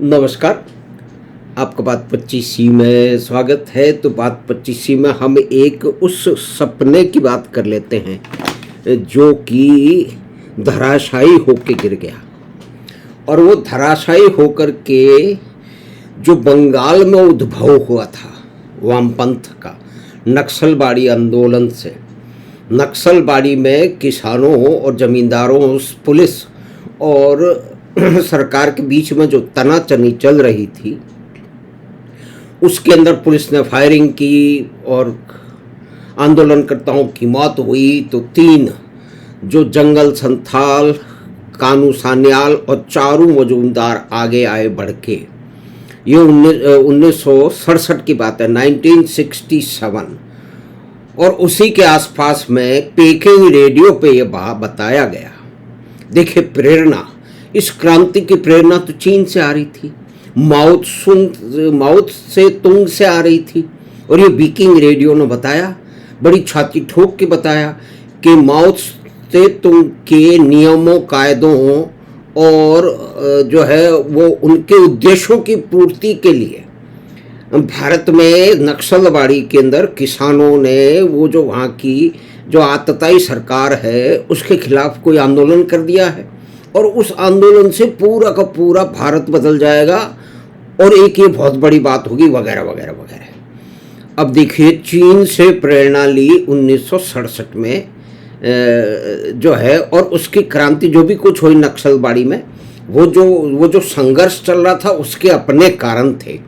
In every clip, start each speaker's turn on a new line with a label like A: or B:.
A: नमस्कार। आपका बात 25सी में स्वागत है। तो बात 25सी में हम एक उस सपने की बात कर लेते हैं जो कि धराशायी होके गिर गया। और वो धराशायी होकर के जो बंगाल में उद्भव हुआ था वामपंथ का, नक्सलबाड़ी आंदोलन से। नक्सलबाड़ी में किसानों और जमींदारों, पुलिस और सरकार के बीच में जो तनातनी चल रही थी, उसके अंदर पुलिस ने फायरिंग की और आंदोलनकर्ताओं की मौत हुई। तो 3 जो जंगल संथाल, कानू सान्याल और चारू मजूमदार आगे आए बढ़ के। ये 1967 की बात है, 1967। और उसी के आसपास में पेकिंग रेडियो पे ये बात बताया गया। देखिए प्रेरणा, इस क्रांति की प्रेरणा तो चीन से आ रही थी, माओ से तुंग से आ रही थी। और ये पेकिंग रेडियो ने बताया, बड़ी छाती ठोक के बताया कि माओ से तुंग के नियमों, कायदों और जो है वो उनके उद्देश्यों की पूर्ति के लिए भारत में नक्सलबाड़ी के अंदर किसानों ने वो जो वहाँ की जो आतताई सरकार है उसके खिलाफ कोई आंदोलन कर दिया है। और उस आंदोलन से पूरा का पूरा भारत बदल जाएगा और एक ये बहुत बड़ी बात होगी, वगैरह वगैरह वगैरह। अब देखिए, चीन से प्रेरणा ली 1967 में जो है, और उसकी क्रांति जो भी कुछ हुई नक्सलबाड़ी में, वो जो संघर्ष चल रहा था उसके अपने कारण थे।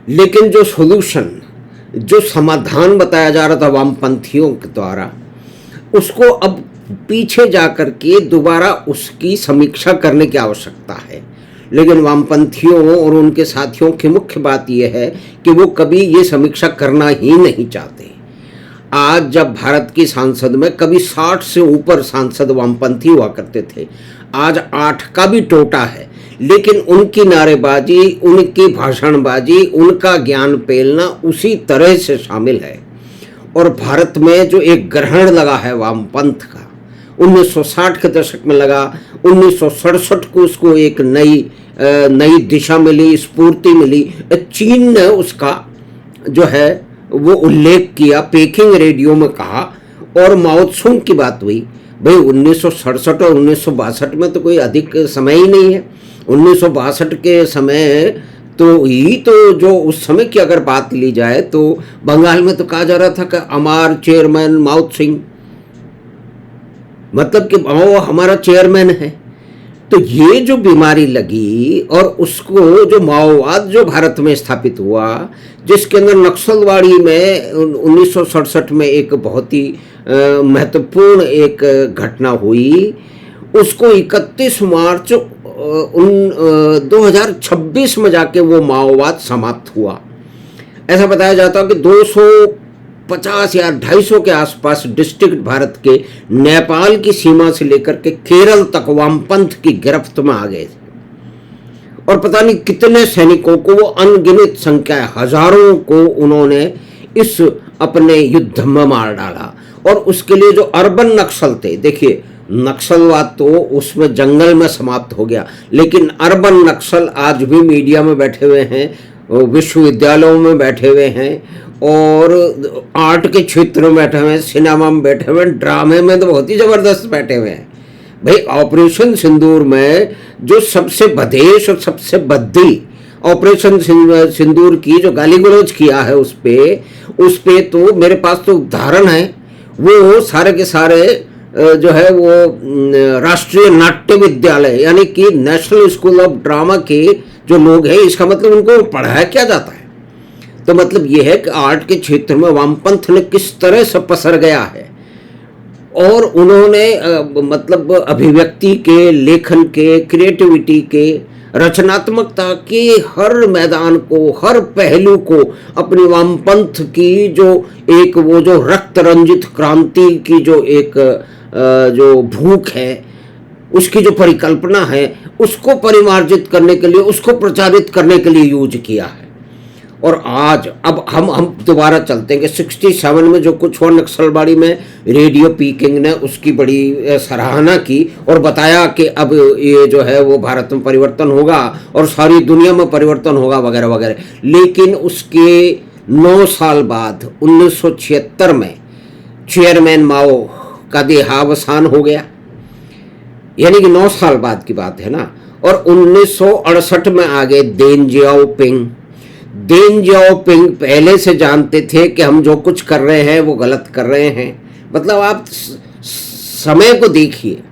A: लेकिन जो सॉल्यूशन, जो समाधान बताया जा रहा था वामपंथियों के द्वारा, उसको अब पीछे जाकर के दोबारा उसकी समीक्षा करने की आवश्यकता है। लेकिन वामपंथियों और उनके साथियों की मुख्य बात यह है कि वो कभी ये समीक्षा करना ही नहीं चाहते। आज जब भारत की सांसद में कभी 60 से ऊपर सांसद वामपंथी हुआ करते थे, आज 8 का भी टोटा है। लेकिन उनकी नारेबाजी, उनकी भाषणबाजी, उनका ज्ञान पेलना उसी तरह से शामिल है। और भारत में जो एक ग्रहण लगा है वामपंथ का, 1960 के दशक में लगा, 1967 को उसको एक नई दिशा मिली, स्फूर्ति मिली। चीन ने उसका जो है वो उल्लेख किया, पेकिंग रेडियो में कहा। और माओ त्सुंग की बात हुई। भाई 1967 और 1962 में तो कोई अधिक समय ही नहीं है। 1962 के समय तो जो उस समय की अगर बात ली जाए तो बंगाल में तो कहा जा रहा था कि अमर चेयरमैन माओ त्सिंग, मतलब कि माओ हमारा चेयरमैन है। तो ये जो बीमारी लगी और उसको जो माओवाद जो भारत में स्थापित हुआ, जिसके अंदर नक्सलबाड़ी में 1967 में एक बहुत ही महत्वपूर्ण एक घटना हुई, उसको 31 मार्च 2026 में जाके वो माओवाद समाप्त हुआ। ऐसा बताया जाता है कि 250 या 250 के आसपास डिस्ट्रिक्ट भारत के नेपाल की सीमा से लेकर के केरल तक वामपंथ की गिरफ्त में आ गए थे। और पता नहीं कितने सैनिकों को, वो अनगिनत संख्या, हजारों को उन्होंने इस अपने युद्ध में मार डाला। और उसके लिए जो अर्बन नक्सल थे, देखिए नक्सलवाद तो उसमें जंगल में समाप्त हो गया, लेकिन अर्बन नक्सल आज भी मीडिया में बैठे हुए हैं, विश्वविद्यालयों में बैठे हुए हैं, और आर्ट के क्षेत्र में बैठे हुए हैं, सिनेमा में बैठे हुए हैं, ड्रामे में तो बहुत ही जबरदस्त बैठे हुए हैं। भाई ऑपरेशन सिंदूर में जो सबसे बदेश और सबसे बद्दी ऑपरेशन सिंदूर की जो गाली गलौज किया है, उस पे तो मेरे पास तो उदाहरण है। वो सारे के सारे जो है वो राष्ट्रीय नाट्य विद्यालय यानी कि नेशनल स्कूल ऑफ ड्रामा के जो लोग हैं, इसका मतलब उनको पढ़ाया क्या जाता है। तो मतलब ये है कि आर्ट के क्षेत्र में वामपंथ ने किस तरह से पसर गया है। और उन्होंने मतलब अभिव्यक्ति के, लेखन के, क्रिएटिविटी के, रचनात्मकता के हर मैदान को, हर पहलू को अपनी वामपंथ की जो एक वो जो रक्त रंजित क्रांति की जो एक जो भूख है, उसकी जो परिकल्पना है, उसको परिमार्जित करने के लिए, उसको प्रचारित करने के लिए यूज किया है। और आज अब हम दोबारा चलते हैं कि 67 में जो कुछ हुआ नक्सलबाड़ी में, रेडियो पीकिंग ने उसकी बड़ी सराहना की और बताया कि अब ये जो है वो भारत में परिवर्तन होगा और सारी दुनिया में परिवर्तन होगा वगैरह वगैरह। लेकिन उसके 9 साल बाद 1976 में चेयरमैन माओ का देहावसान हो गया, यानी कि 9 साल बाद की बात है ना। और 1968 में आ गए देन जियाओपिंग। देन जियाओपिंग पहले से जानते थे कि हम जो कुछ कर रहे हैं वो गलत कर रहे हैं। मतलब आप समय को देखिए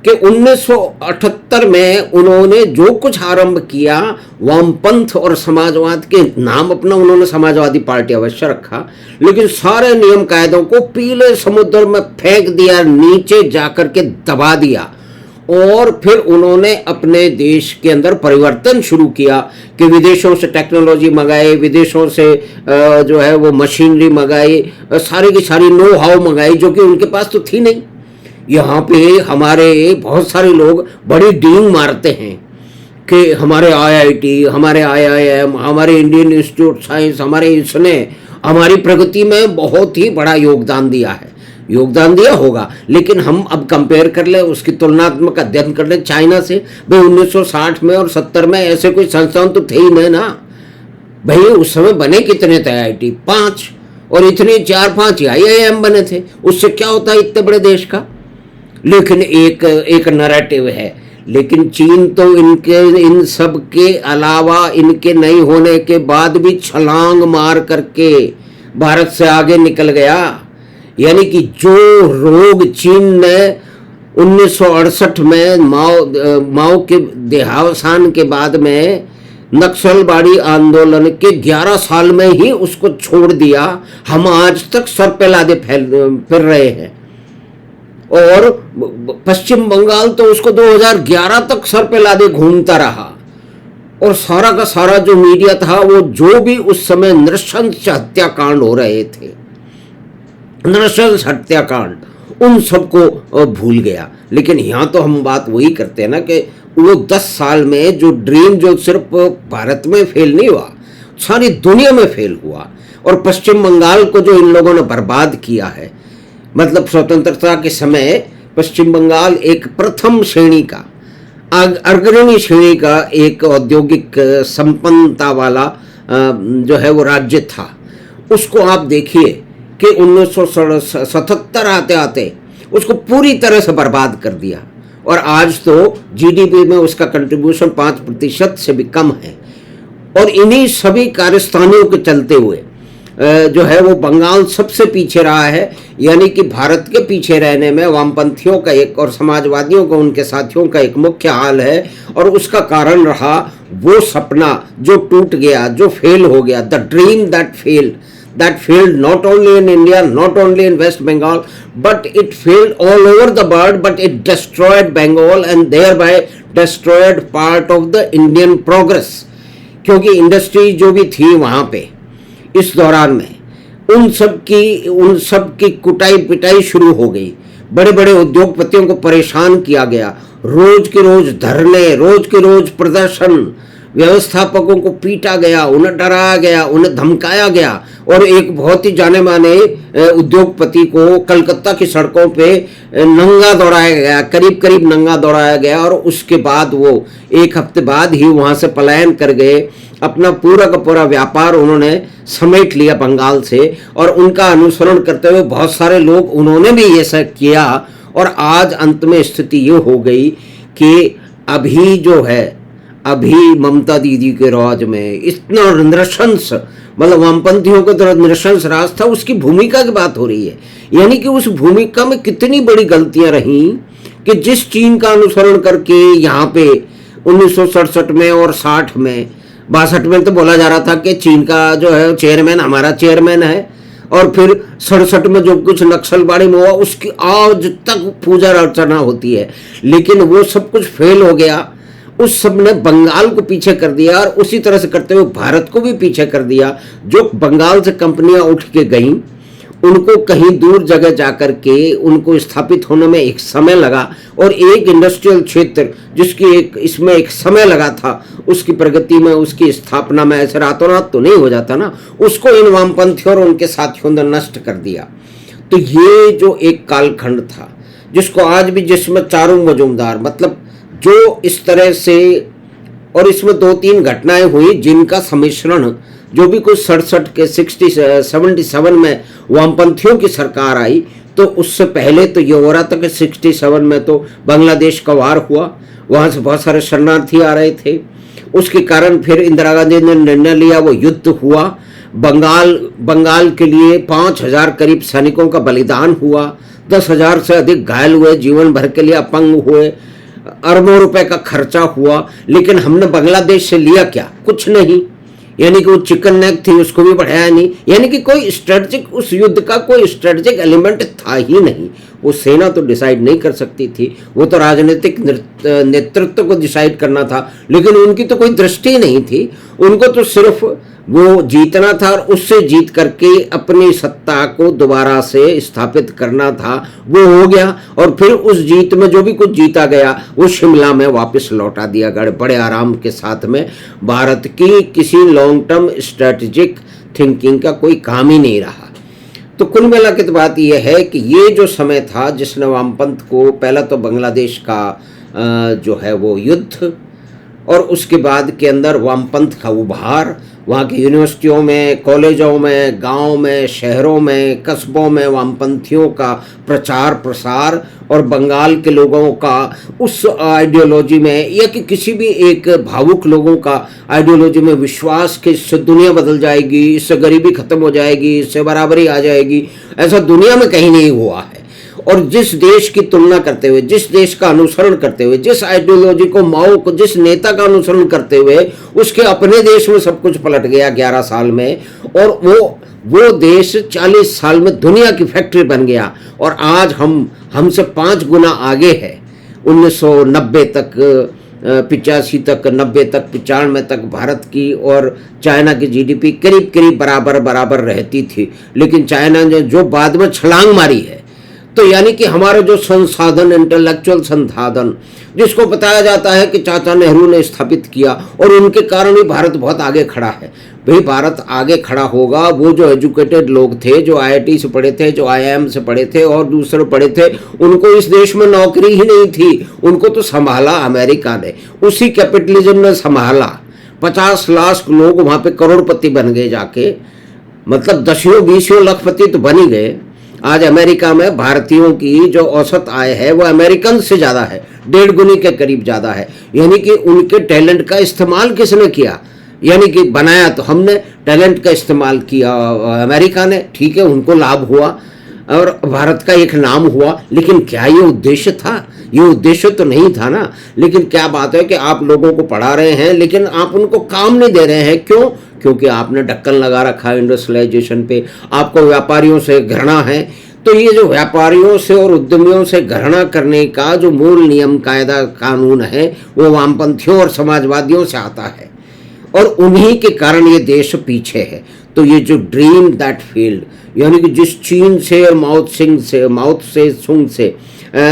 A: कि 1978 में उन्होंने जो कुछ आरंभ किया, वामपंथ और समाजवाद के नाम अपना उन्होंने समाजवादी पार्टी अवश्य रखा, लेकिन सारे नियम कायदों को पीले समुद्र में फेंक दिया, नीचे जाकर के दबा दिया। और फिर उन्होंने अपने देश के अंदर परिवर्तन शुरू किया कि विदेशों से टेक्नोलॉजी मंगाई, विदेशों से जो है वो मशीनरी मंगाई, सारी की सारी नो हाउ मंगाई जो कि उनके पास तो थी नहीं। यहाँ पे हमारे बहुत सारे लोग बड़ी डींग मारते हैं कि हमारे आईआईटी, हमारे आईआईएम, हमारे इंडियन इंस्टीट्यूट साइंस, हमारे इसने हमारी प्रगति में बहुत ही बड़ा योगदान दिया है। योगदान दिया होगा, लेकिन हम अब कंपेयर कर ले, उसकी तुलनात्मक अध्ययन कर ले चाइना से। भाई 1960 में और 70 में ऐसे कोई संस्थान तो थे ही नहीं ना भाई। उस समय बने कितने थे आईआईटी? 5, और इतने 4-5 आईआईएम बने थे। उससे क्या होता है इतने बड़े देश का? लेकिन एक नैरेटिव है। लेकिन चीन तो इनके इन सब के अलावा, इनके नहीं होने के बाद भी छलांग मार करके भारत से आगे निकल गया। यानी कि जो रोग चीन ने 1968 में माओ के देहावसान के बाद में नक्सलबाड़ी आंदोलन के 11 साल में ही उसको छोड़ दिया, हम आज तक सर पे लादे फिर रहे हैं। और पश्चिम बंगाल तो उसको 2011 तक सर पे लादे घूमता रहा। और सारा का सारा जो मीडिया था वो जो भी उस समय नृशंस हत्याकांड हो रहे थे, नृशंस हत्याकांड, उन सबको भूल गया। लेकिन यहाँ तो हम बात वही करते हैं ना कि वो 10 साल में जो ड्रीम जो सिर्फ भारत में फेल नहीं हुआ, सारी दुनिया में फेल हुआ। और पश्चिम बंगाल को जो इन लोगों ने बर्बाद किया है, मतलब स्वतंत्रता के समय पश्चिम बंगाल एक प्रथम श्रेणी का, अग्रणी श्रेणी का एक औद्योगिक संपन्नता वाला जो है वो राज्य था। उसको आप देखिए कि 1977 आते आते उसको पूरी तरह से बर्बाद कर दिया। और आज तो जीडीपी में उसका कंट्रीब्यूशन 5% से भी कम है। और इन्हीं सभी कारस्तानियों के चलते हुए जो है वो बंगाल सबसे पीछे रहा है। यानी कि भारत के पीछे रहने में वामपंथियों का एक और समाजवादियों का, उनके साथियों का एक मुख्य हाल है। और उसका कारण रहा वो सपना जो टूट गया, जो फेल हो गया, the dream that failed not only in India, not only in West Bengal, but it failed all over the world, but it destroyed Bengal and thereby destroyed part of the Indian progress। क्योंकि industry जो भी थी वहाँ पे इस दौरान में उन सब की कुटाई पिटाई शुरू हो गई। बड़े बड़े उद्योगपतियों को परेशान किया गया, रोज के रोज धरने, रोज के रोज प्रदर्शन, व्यवस्थापकों को पीटा गया, उन्हें डराया गया, उन्हें धमकाया गया। और एक बहुत ही जाने माने उद्योगपति को कलकत्ता की सड़कों पे नंगा दौड़ाया गया, करीब करीब नंगा दौड़ाया गया। और उसके बाद वो 1 हफ्ते बाद ही वहाँ से पलायन कर गए। अपना पूरा का पूरा व्यापार उन्होंने समेट लिया बंगाल से। और उनका अनुसरण करते हुए बहुत सारे लोग उन्होंने भी ऐसा किया। और आज अंत में स्थिति ये हो गई कि अभी जो है, अभी ममता दीदी के राज में इतना नृशंस, मतलब वामपंथियों को तरह नृशंस राज था, उसकी भूमिका की बात हो रही है। यानी कि उस भूमिका में कितनी बड़ी गलतियां रही कि जिस चीन का अनुसरण करके यहाँ पे 1967 में और 60 में 62 में तो बोला जा रहा था कि चीन का जो है चेयरमैन हमारा चेयरमैन है। और फिर 67 में जो कुछ नक्सलबाड़ी में हुआ उसकी आज तक पूजा अर्चना होती है। लेकिन वो सब कुछ फेल हो गया। उस सब ने बंगाल को पीछे कर दिया और उसी तरह से करते हुए भारत को भी पीछे कर दिया। जो बंगाल से कंपनियां उठ के गईं उनको कहीं दूर जगह जाकर के उनको स्थापित होने में एक समय लगा, और एक इंडस्ट्रियल क्षेत्र जिसकी इसमें एक समय लगा था, उसकी प्रगति में, उसकी स्थापना में ऐसे रातों रात तो नहीं हो जाता ना, उसको इन वामपंथियों और उनके साथियों ने नष्ट कर दिया। तो ये जो एक कालखंड था जिसको आज भी, जिसमें चारू मजूमदार, मतलब जो इस तरह से, और इसमें 2-3 घटनाएं हुई जिनका सम्मिश्रण, जो भी कुछ 67 के 77 में वामपंथियों की सरकार आई, तो उससे पहले तो ये हो रहा था कि 67 में तो बांग्लादेश का वार हुआ, वहाँ से बहुत सारे शरणार्थी आ रहे थे, उसके कारण फिर इंदिरा गांधी ने निर्णय लिया, वो युद्ध हुआ, बंगाल के लिए 5,000 करीब सैनिकों का बलिदान हुआ, 10,000 से अधिक घायल हुए, जीवन भर के लिए अपंग हुए, अरबों रुपए का खर्चा हुआ, लेकिन हमने बांग्लादेश से लिया क्या? कुछ नहीं। यानी कि वो चिकन नेक थी, उसको भी बढ़ाया नहीं, यानी कि कोई स्ट्रेटजिक, उस युद्ध का कोई स्ट्रेटजिक एलिमेंट था ही नहीं। वो सेना तो डिसाइड नहीं कर सकती थी, वो तो राजनीतिक नेतृत्व को डिसाइड करना था, लेकिन उनकी तो कोई दृष्टि नहीं थी, उनको तो सिर्फ वो जीतना था और उससे जीत करके अपनी सत्ता को दोबारा से स्थापित करना था। वो हो गया, और फिर उस जीत में जो भी कुछ जीता गया वो शिमला में वापस लौटा दिया गया बड़े आराम के साथ में। भारत की किसी लॉन्ग टर्म स्ट्रेटेजिक थिंकिंग का कोई काम ही नहीं रहा। तो कुल मिला के बात यह है कि ये जो समय था जिसने वामपंथ को, पहला तो बांग्लादेश का जो है वो युद्ध, और उसके बाद के अंदर वामपंथ का उभार, वहाँ की यूनिवर्सिटियों में, कॉलेजों में, गांव में, शहरों में, कस्बों में वामपंथियों का प्रचार प्रसार, और बंगाल के लोगों का उस आइडियोलॉजी में, या कि किसी भी एक भावुक लोगों का आइडियोलॉजी में विश्वास कि इससे दुनिया बदल जाएगी, इससे गरीबी खत्म हो जाएगी, इससे बराबरी आ जाएगी, ऐसा दुनिया में कहीं नहीं हुआ है। और जिस देश की तुलना करते हुए, जिस देश का अनुसरण करते हुए, जिस आइडियोलॉजी को, माओ को, जिस नेता का अनुसरण करते हुए उसके अपने देश में सब कुछ पलट गया 11 साल में, और वो देश 40 साल में दुनिया की फैक्ट्री बन गया, और आज हमसे 5 गुना आगे है। 1990 तक, 85 तक, 90 तक, 95 तक भारत की और चाइना की जीडीपी करीब करीब बराबर रहती थी, लेकिन चाइना ने जो बाद में छलांग मारी है, तो यानी कि हमारा जो संसाधन, इंटेलेक्चुअल संसाधन, जिसको बताया जाता है कि चाचा नेहरू ने स्थापित किया, और उनके कारण ही भारत बहुत आगे खड़ा है। भाई भारत आगे खड़ा होगा वो जो एजुकेटेड लोग थे, जो आईआईटी से पढ़े थे, जो आईआईएम से पढ़े थे और दूसरे पढ़े थे, उनको इस देश में नौकरी ही नहीं थी, उनको तो संभाला अमेरिका ने, उसी कैपिटलिज्म ने संभाला। 50 लाख लोग वहाँ पे करोड़पति बन गए जाके, मतलब 10-20 लाखपति तो बन ही गए। आज अमेरिका में भारतीयों की जो औसत आय है वो अमेरिकन से ज़्यादा है, 1.5 गुनी के करीब ज़्यादा है। यानी कि उनके टैलेंट का इस्तेमाल किसने किया? यानी कि बनाया तो हमने, टैलेंट का इस्तेमाल किया अमेरिका ने, ठीक है, उनको लाभ हुआ और भारत का एक नाम हुआ। लेकिन क्या ये उद्देश्य था? ये उद्देश्य तो नहीं था ना। लेकिन क्या बात है कि आप लोगों को पढ़ा रहे हैं लेकिन आप उनको काम नहीं दे रहे हैं। क्यों? क्योंकि आपने ढक्कन लगा रखा है इंडस्ट्रियलाइजेशन पे, आपको व्यापारियों से घृणा है। तो ये जो व्यापारियों से और उद्यमियों से घृणा करने का जो मूल नियम, कायदा, कानून है वो वामपंथियों और समाजवादियों से आता है, और उन्हीं के कारण ये देश पीछे है। तो ये जो ड्रीम दैट फील्ड, यानी कि जिस चीन से और माओ से सुंग से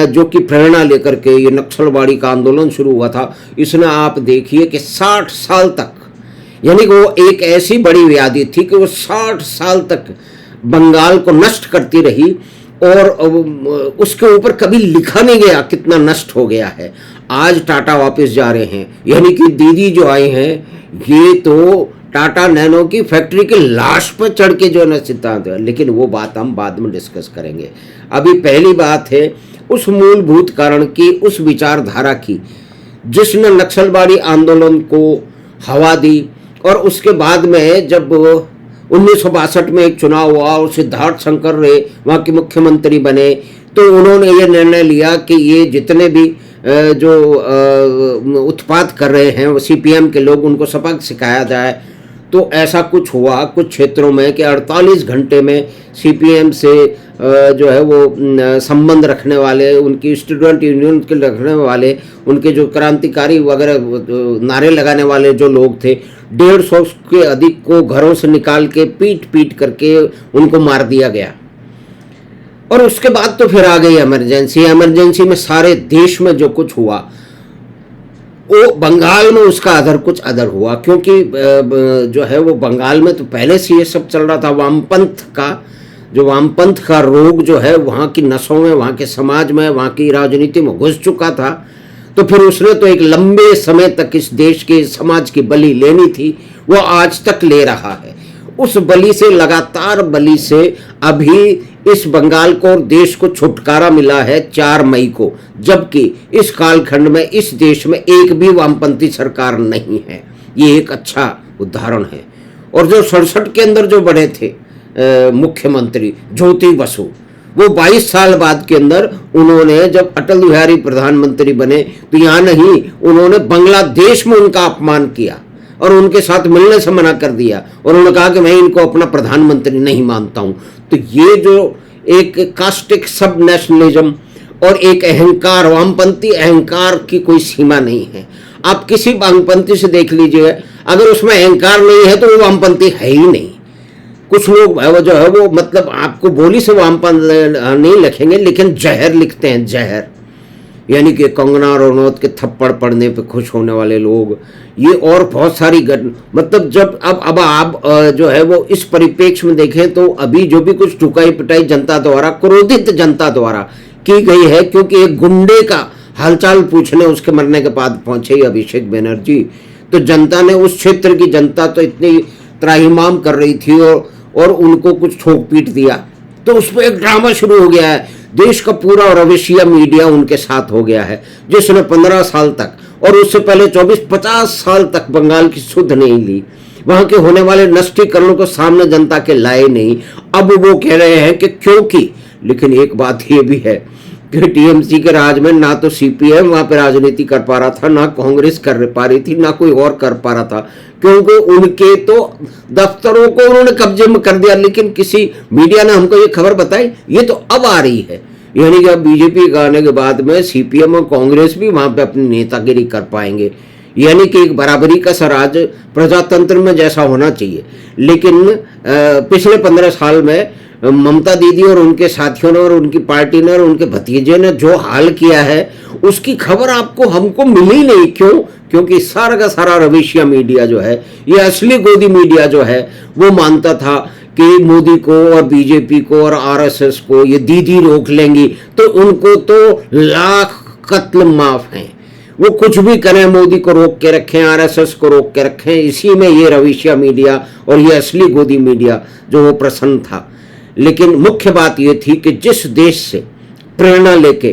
A: जो कि प्रेरणा लेकर के ये नक्सलवाड़ी का आंदोलन शुरू हुआ था, इसने आप देखिए कि 60 साल तक, यानी कि वो एक ऐसी बड़ी व्याधि थी कि वो 60 साल तक बंगाल को नष्ट करती रही, और उसके ऊपर कभी लिखा नहीं गया कितना नष्ट हो गया है। आज टाटा वापस जा रहे हैं, यानी कि दीदी जो आए हैं ये तो टाटा नैनो की फैक्ट्री के लाश पर चढ़ के जो है सिद्धांत है, लेकिन वो बात हम बाद में डिस्कस करेंगे। अभी पहली बात है उस मूलभूत कारण की, उस विचारधारा की जिसने नक्सलवाड़ी आंदोलन को हवा दी। और उसके बाद में जब 1962 में एक चुनाव हुआ और सिद्धार्थ शंकर रे वहाँ के मुख्यमंत्री बने, तो उन्होंने ये निर्णय लिया कि ये जितने भी जो उत्पात कर रहे हैं वो सीपीएम के लोग, उनको सबक सिखाया जाए। तो ऐसा कुछ हुआ कुछ क्षेत्रों में कि 48 घंटे में सीपीएम से जो है वो संबंध रखने वाले, उनकी स्टूडेंट यूनियन के रखने वाले, उनके जो क्रांतिकारी वगैरह नारे लगाने वाले जो लोग थे, 150 के अधिक को घरों से निकाल के पीट करके उनको मार दिया गया। और उसके बाद तो फिर आ गई इमरजेंसी। इमरजेंसी में सारे देश में जो कुछ हुआ वो बंगाल में उसका अदर कुछ अदर हुआ, क्योंकि जो है वो बंगाल में तो पहले से ये सब चल रहा था। वामपंथ का रोग जो है वहाँ की नसों में, वहाँ के समाज में, वहाँ की राजनीति में घुस चुका था। तो फिर उसने तो एक लंबे समय तक इस देश के समाज की बलि लेनी थी, वो आज तक ले रहा है। उस बलि से, लगातार बलि से अभी इस बंगाल को और देश को छुटकारा मिला है 4 मई को, जबकि इस कालखंड में इस देश में एक भी वामपंथी सरकार नहीं है। ये एक अच्छा उदाहरण है। और जो 67 के अंदर जो बने थे मुख्यमंत्री ज्योति बसु, वो 22 साल बाद के अंदर उन्होंने, जब अटल बिहारी प्रधानमंत्री बने तो यहाँ नहीं, उन्होंने बांग्लादेश में उनका अपमान किया और उनके साथ मिलने से मना कर दिया और उन्होंने कहा कि मैं इनको अपना प्रधानमंत्री नहीं मानता हूं। तो ये जो एक कास्टिक सब नेशनलिज्म और एक अहंकार, वामपंथी अहंकार की कोई सीमा नहीं है। आप किसी वामपंथी से देख लीजिए, अगर उसमें अहंकार नहीं है तो वो वामपंथी है ही नहीं। कुछ लोग वो जो है वो मतलब आपको बोली से वामपंथ नहीं लिखेंगे, लेकिन जहर लिखते हैं, जहर, यानी कि कंगना रनौत के थप्पड़ पड़ने पे खुश होने वाले लोग, ये और बहुत सारी मतलब जब अब आप जो है वो इस परिप्रेक्ष्य में देखें तो अभी जो भी कुछ टुकाई पिटाई जनता द्वारा, क्रोधित जनता द्वारा की गई है, क्योंकि एक गुंडे का हालचाल पूछने उसके मरने के बाद पहुंचे अभिषेक बनर्जी, तो जनता ने, उस क्षेत्र की जनता तो इतनी त्राहिमाम कर रही थी और उनको कुछ ठोक पीट दिया, तो उस पर एक ड्रामा शुरू हो गया है। देश का पूरा रवेशिया मीडिया उनके साथ हो गया है, जिसने 15 साल तक और उससे पहले 24-50 साल तक बंगाल की सुध नहीं ली, वहां के होने वाले नष्टीकरणों को सामने जनता के लाए नहीं। अब वो कह रहे हैं कि क्योंकि, लेकिन एक बात ये भी है कि टीएमसी के राज में ना तो सीपीएम वहां पे राजनीति कर पा रहा था, ना कांग्रेस कर पा रही थी, ना कोई और कर पा रहा था, क्योंकि उनके तो दफ्तरों को उन्होंने कब्जे में कर दिया। लेकिन किसी मीडिया ने हमको ये खबर बताई, ये तो अब आ रही है, यानी कि अब बीजेपी के आने के बाद में सीपीएम और कांग्रेस भी वहां पे अपनी नेतागिरी कर पाएंगे, यानी कि एक बराबरी का सराज प्रजातंत्र में जैसा होना चाहिए। लेकिन पिछले 15 साल में ममता दीदी और उनके साथियों ने और उनकी पार्टी ने और उनके भतीजे ने जो हाल किया है, उसकी खबर आपको हमको मिली नहीं। क्यों? क्योंकि सारा का सारा रवेशिया मीडिया जो है, ये असली गोदी मीडिया जो है, वो मानता था कि मोदी को और बीजेपी को और आरएसएस को ये दीदी रोक लेंगी, तो उनको तो लाख कत्ल माफ हैं, वो कुछ भी करें, मोदी को रोक के रखें, आरएसएस को रोक के रखें। इसी में ये रवेशिया मीडिया और ये असली गोदी मीडिया जो वो प्रसन्न था। लेकिन मुख्य बात ये थी कि जिस देश से प्रेरणा लेके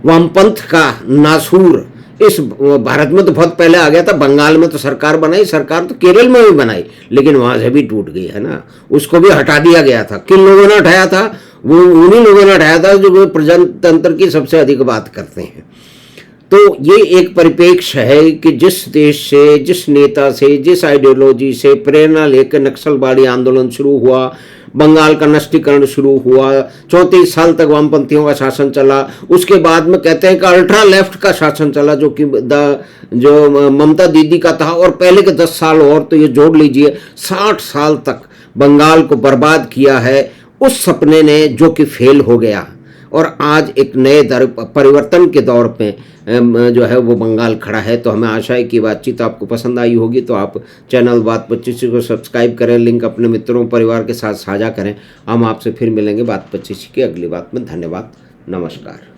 A: वामपंथ का नासूर इस भारत में तो बहुत पहले आ गया था, बंगाल में तो सरकार बनाई, सरकार तो केरल में भी बनाई, लेकिन वहां से भी टूट गई है ना, उसको भी हटा दिया गया था। किन लोगों ने हटाया था? वो उन्हीं लोगों ने हटाया था जो प्रजातंत्र की सबसे अधिक बात करते हैं। तो ये एक परिप्रेक्ष्य है कि जिस देश से, जिस नेता से, जिस आइडियोलॉजी से प्रेरणा लेकर नक्सलवादी आंदोलन शुरू हुआ, बंगाल का नष्टीकरण शुरू हुआ, 34 साल तक वामपंथियों का शासन चला, उसके बाद में कहते हैं कि अल्ट्रा लेफ्ट का शासन चला, जो कि जो ममता दीदी का था, और पहले के 10 साल और, तो ये जोड़ लीजिए 60 साल तक बंगाल को बर्बाद किया है उस सपने ने, जो कि फेल हो गया। और आज एक नए परिवर्तन के दौर पे जो है वो बंगाल खड़ा है। तो हमें आशा है कि बातचीत आपको पसंद आई होगी, तो आप चैनल बात 25 को सब्सक्राइब करें, लिंक अपने मित्रों परिवार के साथ साझा करें। हम आपसे फिर मिलेंगे बात 25 की अगली बात में। धन्यवाद, नमस्कार।